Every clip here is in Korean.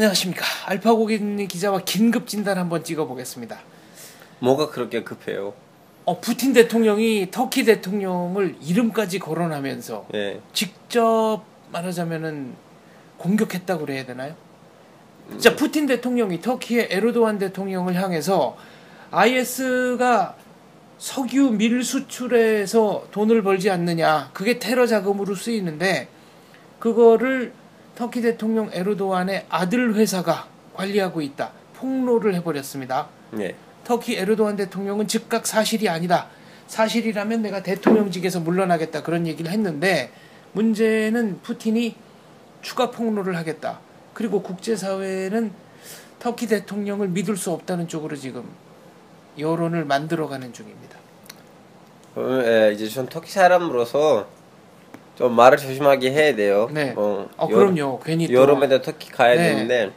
안녕하십니까. 알파고기 기자와 긴급 진단 한번 찍어보겠습니다. 뭐가 그렇게 급해요? 푸틴 대통령이 터키 대통령을 이름까지 거론하면서 예. 직접 말하자면은 공격했다고 그래야 되나요? 진짜 푸틴 대통령이 터키의 에르도안 대통령을 향해서 IS가 석유 밀 수출에서 돈을 벌지 않느냐, 그게 테러 자금으로 쓰이는데 그거를 터키 대통령 에르도안의 아들 회사가 관리하고 있다, 폭로를 해버렸습니다. 예. 터키 에르도안 대통령은 즉각 사실이 아니다, 사실이라면 내가 대통령직에서 물러나겠다, 그런 얘기를 했는데, 문제는 푸틴이 추가 폭로를 하겠다, 그리고 국제사회는 터키 대통령을 믿을 수 없다는 쪽으로 지금 여론을 만들어가는 중입니다. 이제 전 터키 사람으로서 좀 말을 조심하게 해야 돼요. 네. 그럼요. 괜히 여름에도 터키 가야 네. 되는데.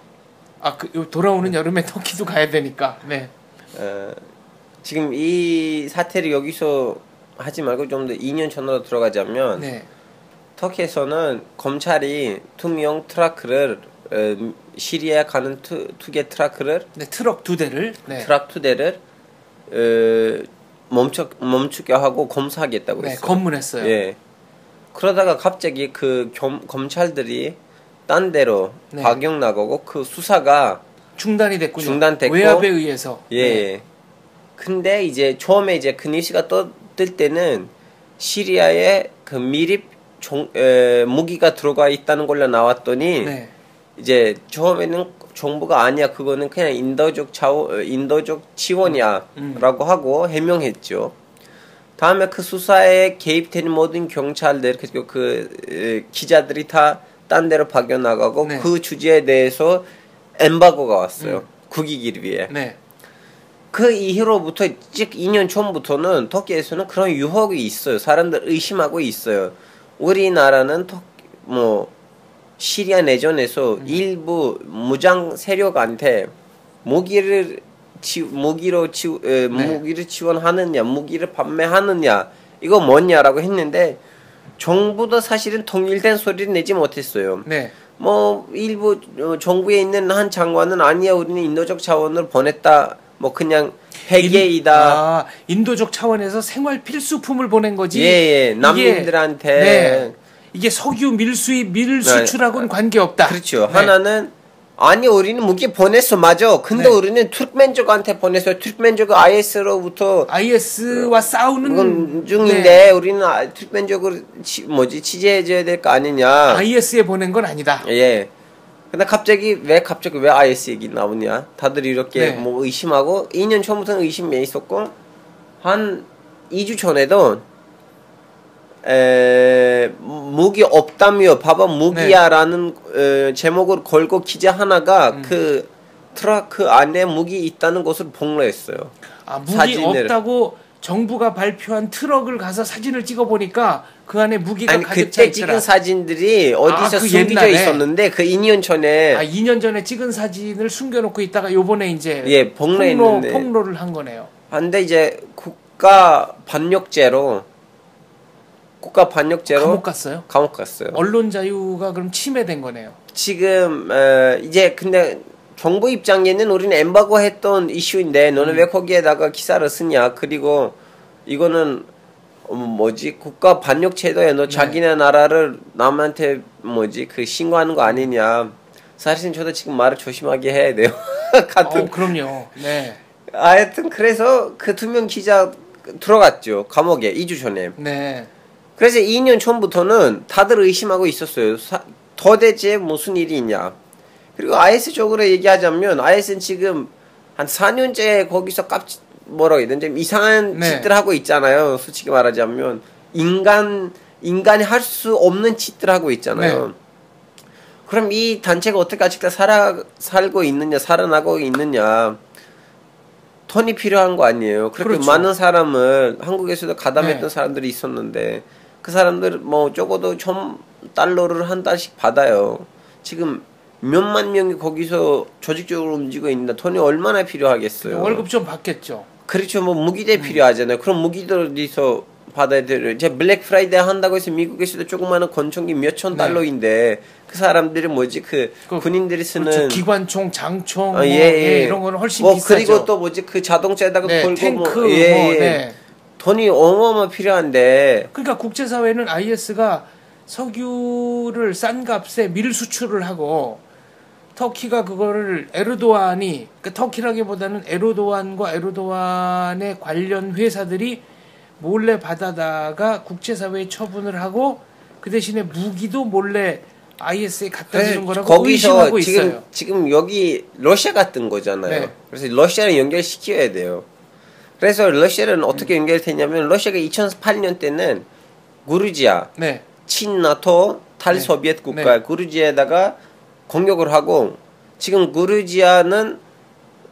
돌아오는 여름에 터키도 가야 되니까. 네. 지금 이 사태를 여기서 하지 말고 좀 더 2년 전으로 들어가자면, 네. 터키에서는 검찰이 투명 트럭을 시리아에 가는 두 개 트럭을, 네, 트럭 2대를, 네. 트럭 2대를 멈추게 하고 검사하겠다고 네, 했어요. 검문했어요. 예. 그러다가 갑자기 그 검찰들이 딴 데로 네. 파견 나가고 그 수사가 중단됐고 외압에 의해서. 예. 네. 근데 이제 처음에 이제 그 뉴스가 뜰 때는 시리아에 그 미립 무기가 들어가 있다는 걸로 나왔더니, 네. 이제 처음에는 정부가 아니야, 그거는 그냥 인도적 지원이야라고 하고 해명했죠. 다음에 그 수사에 개입된 모든 경찰들, 그리고 그 기자들이 다 딴 데로 파견 나가고, 네. 그 주제에 대해서 엠바고가 왔어요. 국익을 위해. 네. 그 이후로부터 즉 2년 전부터는 터키에서는 그런 유혹이 있어요. 사람들 의심하고 있어요. 우리나라는 시리아 내전에서 일부 무장 세력한테 무기를 지원하느냐, 무기를 판매하느냐, 이거 뭐냐라고 했는데, 정부도 사실은 통일된 소리를 내지 못했어요. 네. 일부 정부에 있는 한 장관은 아니야, 우리는 인도적 자원을 보냈다, 그냥 회계이다. 인도적 차원에서 생활 필수품을 보낸 거지. 예, 난민들한테. 네. 이게 석유 밀 수출하고는 관계없다. 그렇죠. 네. 하나는 아니, 우리는 무기 보냈어, 맞아. 근데 네. 우리는 투르크멘족한테 보냈어요. 투르크멘족은 IS와 싸우는 중인데, 네. 우리는 투르크멘족을 취재해줘야 될 거 아니냐. IS에 보낸 건 아니다. 예. 근데 갑자기 왜 IS 얘기 나오냐. 다들 이렇게 네. 의심하고, 2년 전부터는 의심이 있었고, 한 2주 전에도 무기 없다며, 봐봐 무기야라는 제목을 걸고 기자 하나가 그 트럭 안에 무기 있다는 것을 폭로했어요. 무기 사진을. 없다고 정부가 발표한 트럭을 가서 사진을 찍어보니까 그 안에 무기가 가득 차 그때 있더라. 찍은 사진들이 어디서 그 숨겨져 옛날에. 있었는데, 그 2년 전에 2년 전에 찍은 사진을 숨겨놓고 있다가 요번에 이제 폭로를 한 거네요. 근데 이제 국가 반역죄로 감옥 갔어요? 감옥 갔어요. 언론 자유가 그럼 침해된 거네요. 지금 이제 근데 정부 입장에는 우리는 엠바고 했던 이슈인데 너는 왜 거기에다가 기사를 쓰냐. 그리고 이거는 국가 반역죄도야. 너 자기네 나라를 남한테 신고하는 거 아니냐. 사실은 저도 지금 말을 조심하게 해야 돼요. 그럼요. 네. 하여튼 그래서 그 2명 기자 들어갔죠. 감옥에 2주 전에. 네. 그래서 2년 전부터는 다들 의심하고 있었어요. 도대체 무슨 일이 있냐. 그리고 IS 쪽으로 얘기하자면, IS는 지금 한 4년째 거기서 좀 이상한 짓들 하고 있잖아요. 솔직히 말하자면 인간이 할 수 없는 짓들 하고 있잖아요. 네. 그럼 이 단체가 어떻게 아직도 살고 있느냐, 살아나고 있느냐. 돈이 필요한 거 아니에요. 그렇게 그렇죠. 많은 사람을 한국에서도 가담했던 사람들이 있었는데, 그 사람들 적어도 $1,000를 한 달씩 받아요. 지금 몇만 명이 거기서 조직적으로 움직이고 있는데 돈이 얼마나 필요하겠어요. 월급 좀 받겠죠. 그렇죠. 무기대 필요하잖아요. 그럼 무기들 어디서 받아야 돼요. 이제 블랙 프라이데이 한다고 해서 미국에서도 조그마한 권총이 몇천 네. 달러인데 그 사람들이 뭐지 그 군인들이 쓰는 그렇죠. 기관총, 장총, 예, 예. 이런 거는 훨씬 뭐 비싸죠. 그리고 또 뭐지 그 자동차에다가 네, 걸고 탱크, 뭐, 예, 뭐, 예. 네. 돈이 어마어마 필요한데 그러니까 국제사회는 IS가 석유를 싼 값에 밀 수출을 하고 터키가 그거를 에르도안이 그러니까 터키라기보다는 에르도안과 에르도안의 관련 회사들이 몰래 받아다가 국제사회에 처분을 하고 그 대신에 무기도 몰래 IS에 갖다 주는 거라고 의심하고 있어요. 지금 여기 러시아가 뜬 거잖아요. 네. 그래서 러시아를 연결시켜야 돼요. 그래서 러시아는 어떻게 연결되냐면 러시아가 2008년 때는 구르지아, 네. 친나토, 탈소비에트 국가 구르지아에다가 공격을 하고 지금 구르지아는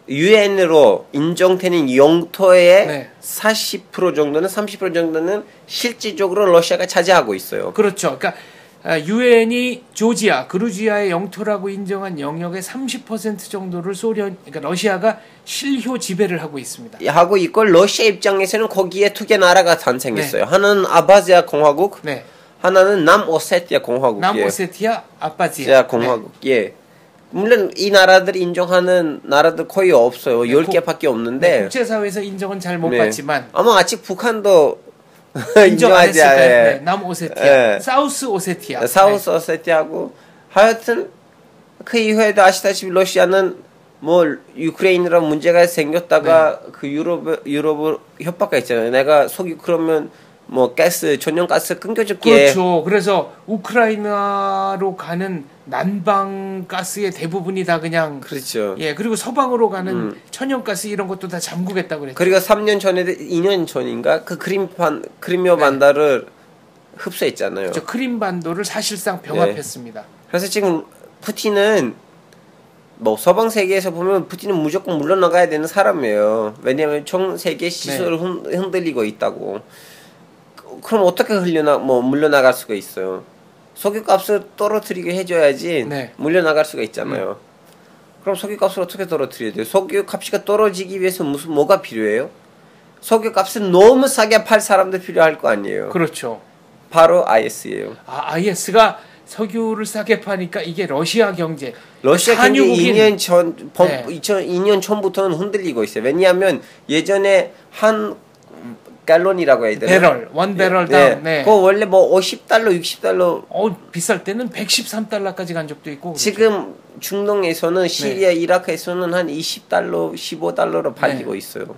유엔으로 인정되는 영토의 네. 40% 정도는 30% 정도는 실질적으로 러시아가 차지하고 있어요. 그렇죠. 그러니까 유엔이 조지아, 그루지아의 영토라고 인정한 영역의 30% 정도를 그러니까 러시아가 실효 지배를 하고 있습니다. 하고 이걸 러시아 입장에서는 거기에 두 개 나라가 탄생했어요. 네. 하나는 아바지아 공화국, 네. 하나는 남오세티아 공화국이에요. 남오세티아, 아바지아 공화국. 예. 물론 이 나라들이 인정하는 나라들 거의 없어요. 네, 10개밖에 없는데 국제사회에서 인정은 잘 못 네. 받지만 아마 아직 북한도 인정 안 인정하지 했을까요? 않아요. 네, 남오세티아, 예. 사우스 오세티아. 사우스 오세티아하고 하여튼 그 이후에도 아시다시피 러시아는 뭐 유크레인이랑 문제가 생겼다가 그 유럽을 협박했잖아요. 내가 속이 그러면 뭐 가스 전용 가스 끊겨줄게. 그렇죠. 그래서 우크라이나로 가는 난방 가스의 대부분이 다 그냥 그렇죠. 예 그리고 서방으로 가는 천연 가스 이런 것도 다 잠그겠다 그랬죠. 그리고 3년 전에 2년 전인가 그 크리미아 반도를 흡수했잖아요. 저 크림 반도를 사실상 병합했습니다. 그래서 지금 푸틴은 뭐 서방 세계에서 보면 푸틴은 무조건 물러나가야 되는 사람이에요. 왜냐하면 전 세계 시설을 흔들리고 있다고. 그럼 어떻게 물러나갈 수가 있어요? 석유값을 떨어뜨리게 해줘야지 네. 물려나갈 수가 있잖아요. 그럼 석유값을 어떻게 떨어뜨려야 돼요? 석유값이 떨어지기 위해서 뭐가 필요해요? 석유값을 너무 싸게 팔 사람도 필요할 거 아니에요. 그렇죠. 바로 IS예요. IS가 석유를 싸게 파니까 이게 러시아 경제. 러시아 경제 2년 전, 네. 2002년 전부터는 흔들리고 있어요. 왜냐하면 예전에 한 갈론이라고 해야 되나? 배럴, 원 배럴당. 네. 그거 원래 뭐 50달러, 60달러. 비쌀 때는 113달러까지 간 적도 있고. 그렇죠. 지금 중동에서는 시리아, 이라크에서는 한 20달러, 15달러로 팔리고 있어요.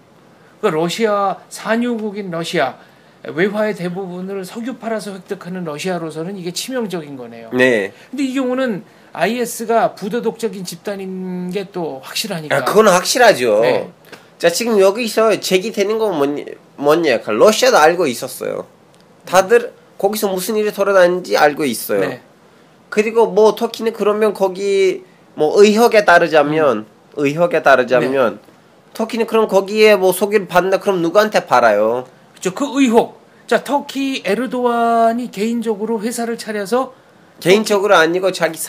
그러니까 러시아 산유국인 러시아 외화의 대부분을 석유 팔아서 획득하는 러시아로서는 이게 치명적인 거네요. 네. 근데 이 경우는 IS가 부도덕적인 집단인 게 또 확실하니까. 그건 확실하죠. 네. 자, 지금 여기서 제기되는 건 뭐냐? 러시아도 알고 있었어요. 다들 거기서 무슨 일이 돌아다니는지 알고 있어요. 네. 그리고 뭐 터키는 그러면 거기 뭐 의혹에 따르자면 네. 터키는 그럼 거기에 뭐 석유를 받나 그럼 누구한테 팔아요? 그렇죠. 그 의혹. 자, 터키 에르도안이 개인적으로 회사를 차려서 개인적으로 아니고 자기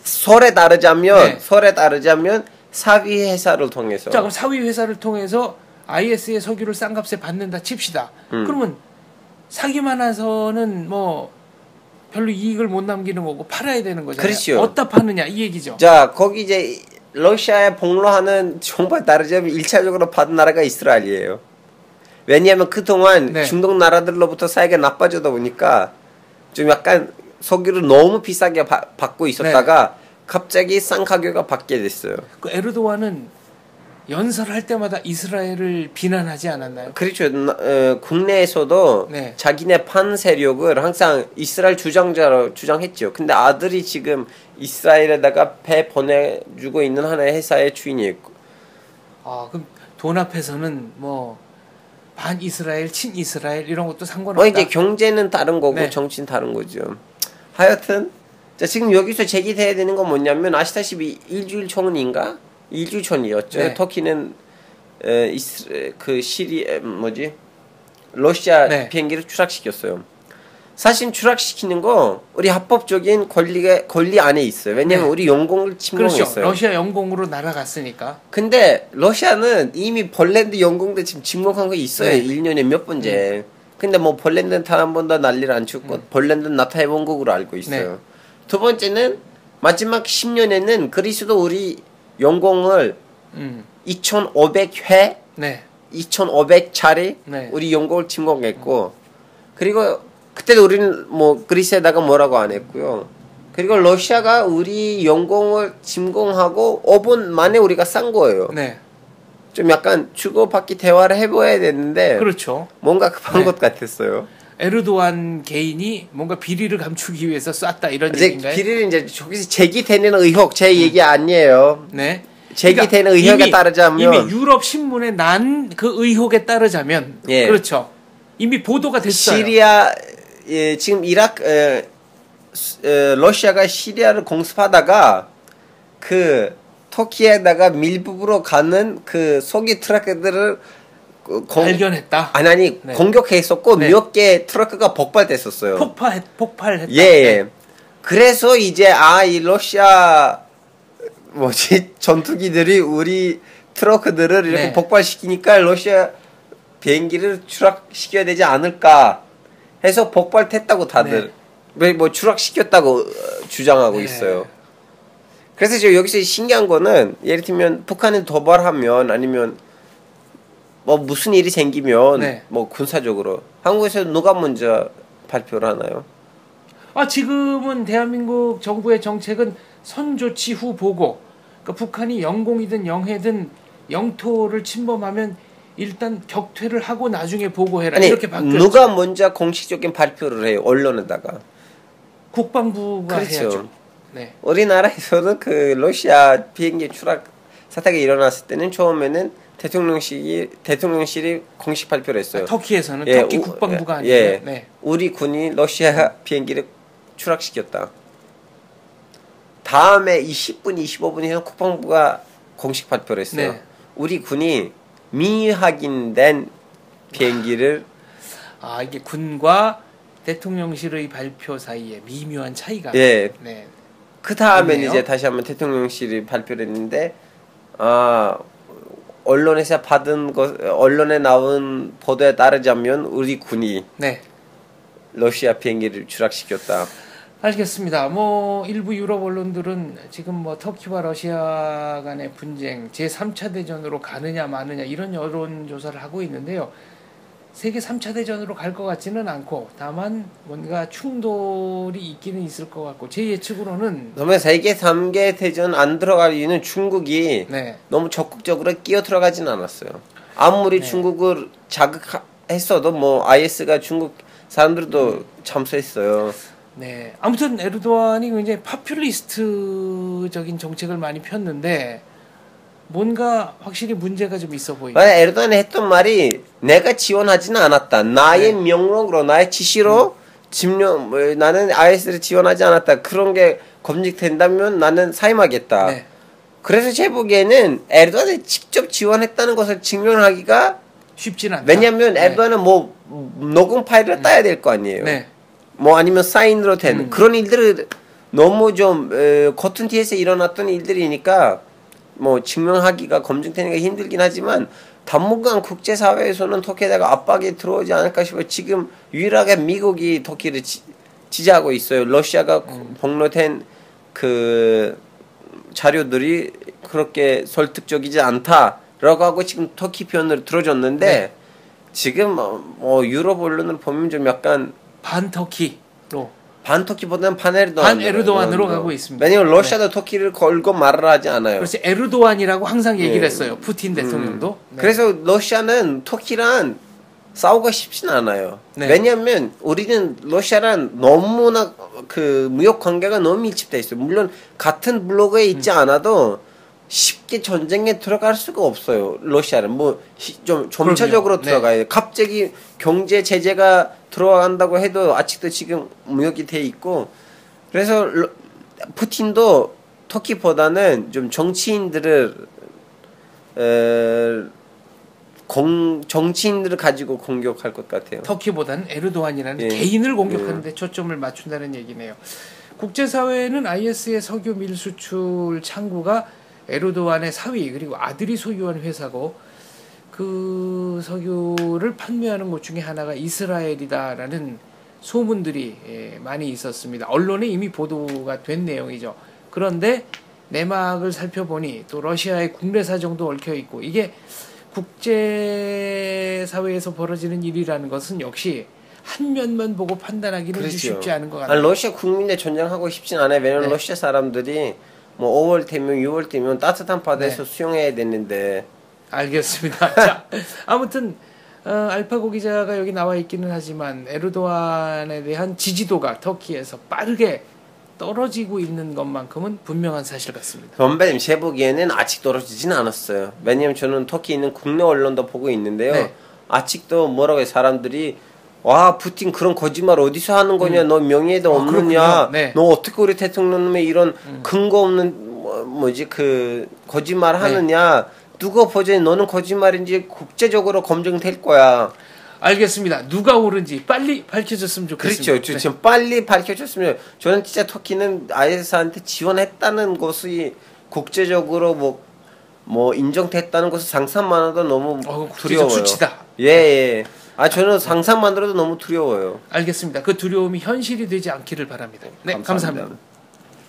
설에 따르자면 사위 회사를 통해서. 자, 그럼 사위 회사를 통해서 IS의 석유를 싼 값에 받는다 칩시다. 그러면 사기만 해서는 뭐 별로 이익을 못 남기는 거고 팔아야 되는 거잖아요. 그렇죠. 어디다 파느냐 이 얘기죠. 자, 거기 이제 러시아에 폭로하는 정보에 따르자면 1차적으로 받은 나라가 이스라엘이에요. 왜냐하면 그동안 중동 나라들로부터 사이가 나빠지다 보니까 좀 약간 석유를 너무 비싸게 받고 있었다가 갑자기 싼 가격을 받게 됐어요. 그 에르도안은 연설할 때마다 이스라엘을 비난하지 않았나요? 그렇죠. 국내에서도 자기네 판 세력을 항상 이스라엘 주장자로 주장했죠. 근데 아들이 지금 이스라엘에다가 배 보내주고 있는 하나의 회사의 주인이에요. 그럼 돈 앞에서는 뭐 반 이스라엘, 친 이스라엘 이런 것도 상관없다. 이제 경제는 다른 거고 정치는 다른 거죠. 하여튼 자, 지금 여기서 제기돼야 되는 건 뭐냐면 아시다시피 일주일 전인가? 일주일 전이었죠. 터키는 러시아 비행기를 추락시켰어요. 사실 추락시키는 거 우리 합법적인 권리 안에 있어요. 왜냐면 우리 영공을 침공했어요. 그렇죠. 러시아 영공으로 날아갔으니까. 근데 러시아는 이미 폴란드 영공도 지금 침공한 거 있어요. 1년에 몇 번째. 근데 뭐 폴란드는 단 한 번도 난리를 안 쳤고 폴란드는 나타 해본국으로 알고 있어요. 네. 두 번째는 마지막 10년에는 그리스도 우리 영공을 2,500회, 네. 2,500차례 네. 우리 영공을 침공했고 그리고 그때도 우리는 뭐 그리스에다가 뭐라고 안 했고요. 그리고 러시아가 우리 영공을 침공하고 5분 만에 우리가 싼 거예요. 네. 좀 약간 주고받기 대화를 해봐야 되는데 그렇죠. 뭔가 급한 네. 것 같았어요. 에르도안 개인이 뭔가 비리를 감추기 위해서 쐈다 이런 이제 얘기인가요? 비리는 이제 저기서 제기되는 의혹 제 얘기 아니에요. 네. 제기되는 그러니까 의혹에 이미, 따르자면 이미 유럽 신문에 난 그 의혹에 따르자면 예. 그렇죠. 이미 보도가 됐어요. 시리아 지금 이라크 러시아가 시리아를 공습하다가 그 터키에다가 밀북으로 가는 그 소기 트럭들을 발견했다. 아니 네. 공격했었고 네. 몇 개 트럭가 폭발됐었어요. 폭발했다. 예, 예. 네. 그래서 이제 이 러시아 뭐지 전투기들이 우리 트럭들을 이렇게 네. 폭발시키니까 러시아 비행기를 추락시켜야 되지 않을까 해서 폭발했다고 다들 뭐 추락시켰다고 주장하고 네. 있어요. 그래서 저 여기서 신기한 거는 예를 들면 북한이 도발하면 아니면 뭐 무슨 일이 생기면 네. 뭐 군사적으로 한국에서 누가 먼저 발표를 하나요? 지금은 대한민국 정부의 정책은 선조치 후 보고. 그러니까 북한이 영공이든 영해든 영토를 침범하면 일단 격퇴를 하고 나중에 보고해라. 아니 이렇게 바뀌었죠. 누가 먼저 공식적인 발표를 해요? 언론에다가. 국방부가 그렇죠. 해야죠. 네. 우리나라에서는 그 러시아 비행기 추락 사태가 일어났을 때는 처음에는 대통령실이 공식 발표를 했어요. 터키에서는 예, 터키 국방부가 아니고 예, 네. 우리 군이 러시아 비행기를 추락시켰다. 다음에 20분, 25분에서 국방부가 공식 발표를 했어요. 네. 우리 군이 미확인된 비행기를 이게 군과 대통령실의 발표 사이에 미묘한 차이가. 예. 네. 그 다음에 그러네요. 이제 다시 한번 대통령실이 발표를 했는데 언론에서 언론에 나온 보도에 따르자면 우리 군이 네. 러시아 비행기를 추락시켰다. 알겠습니다. 뭐 일부 유럽 언론들은 지금 뭐 터키와 러시아 간의 분쟁 제3차 대전으로 가느냐 마느냐 이런 여론 조사를 하고 있는데요. 세계 3차 대전으로 갈 것 같지는 않고 다만 뭔가 충돌이 있기는 있을 것 같고 제 예측으로는 그러면 세계 3개 대전 안 들어갈 이유는 중국이 네. 너무 적극적으로 끼어 들어가진 않았어요. 아무리 네. 중국을 자극했어도 뭐 IS가 중국 사람들도 참수했어요. 네. 아무튼 에르도안이 굉장히 파퓰리스트적인 정책을 많이 폈는데 뭔가 확실히 문제가 좀 있어 보이죠. 만약 에르도안이 했던 말이 내가 지원하지는 않았다. 나의 네. 명령으로 나의 지시로 나는 IS를 지원하지 않았다. 그런 게 검증된다면 나는 사임하겠다. 네. 그래서 제 보기에는 에르도안이 직접 지원했다는 것을 증명하기가 쉽진 않다. 왜냐면 네. 에르도안은 뭐 녹음 파일을 따야 될 거 아니에요. 네. 뭐 아니면 사인으로 된 그런 일들을 너무 좀 겉은 뒤에서 일어났던 일들이니까 뭐 증명하기가 검증되는 게 힘들긴 하지만 당분간 국제사회에서는 터키에다가 압박이 들어오지 않을까 싶어요. 지금 유일하게 미국이 터키를 지지하고 있어요. 러시아가 폭로된 그 자료들이 그렇게 설득적이지 않다라고 하고 지금 터키 편을 들어줬는데 네. 지금 뭐 유럽 언론을 보면 좀 약간 반 터키로 반 터키보다는 반 에르도안 반 에르도안으로 가고 있습니다. 왜냐면 러시아도 터키를 걸고 말을 하지 않아요. 그래서 에르도안이라고 항상 얘기를 예. 했어요. 푸틴 대통령도. 네. 그래서 러시아는 터키랑 싸우고 싶진 않아요. 네. 왜냐하면 우리는 러시아랑 너무나 그 무역 관계가 너무 밀집돼 있어요. 물론 같은 블록에 있지 않아도 쉽게 전쟁에 들어갈 수가 없어요. 러시아는 뭐 좀 점차적으로 그럼요. 들어가요. 갑자기 경제 제재가 들어간다고 해도 아직도 지금 무역이 돼 있고 그래서 푸틴도 터키보다는 좀 정치인들을 정치인들을 가지고 공격할 것 같아요. 터키보다는 에르도안이라는 예. 개인을 공격하는데 초점을 맞춘다는 얘기네요. 국제사회는 IS의 석유 밀수출 창구가 에르도안의 사위 그리고 아들이 소유한 회사고 그 그 석유를 판매하는 곳 중에 하나가 이스라엘이다라는 소문들이 많이 있었습니다. 언론에 이미 보도가 된 내용이죠. 그런데 내막을 살펴보니 또 러시아의 국내 사정도 얽혀 있고 이게 국제사회에서 벌어지는 일이라는 것은 역시 한 면만 보고 판단하기는 그렇죠. 쉽지 않은 것 같아요. 아니, 러시아 국민에 전쟁하고 싶진 않아요. 왜냐면 네. 러시아 사람들이 뭐 5월 되면 6월 되면 따뜻한 바다에서 네. 수영해야 되는데. 알겠습니다. 자, 아무튼 알파고 기자가 여기 나와 있기는 하지만 에르도안에 대한 지지도가 터키에서 빠르게 떨어지고 있는 것만큼은 분명한 사실 같습니다. 선배님, 제 보기에는 아직 떨어지진 않았어요. 왜냐면 저는 터키 있는 국내 언론도 보고 있는데요. 네. 아직도 뭐라고 해요, 사람들이 와, 푸틴 그런 거짓말 어디서 하는 거냐, 너 명예도 없느냐, 그렇군요. 네. 너 어떻게 우리 대통령님의 이런 근거 없는 뭐지 그 거짓말 하느냐, 누가 보자니 너는 거짓말인지 국제적으로 검증될 거야. 알겠습니다. 누가 옳은지 빨리 밝혀졌으면 좋겠습니다. 그렇죠. 네. 지금 빨리 밝혀줬으면, 저는 진짜 터키는 IS한테 지원했다는 것이 국제적으로 뭐 인정됐다는 것을 상상만으로도 너무 국제적 두려워요. 수치다. 예. 아, 저는 상상만으로도 너무 두려워요. 알겠습니다. 그 두려움이 현실이 되지 않기를 바랍니다. 네, 감사합니다.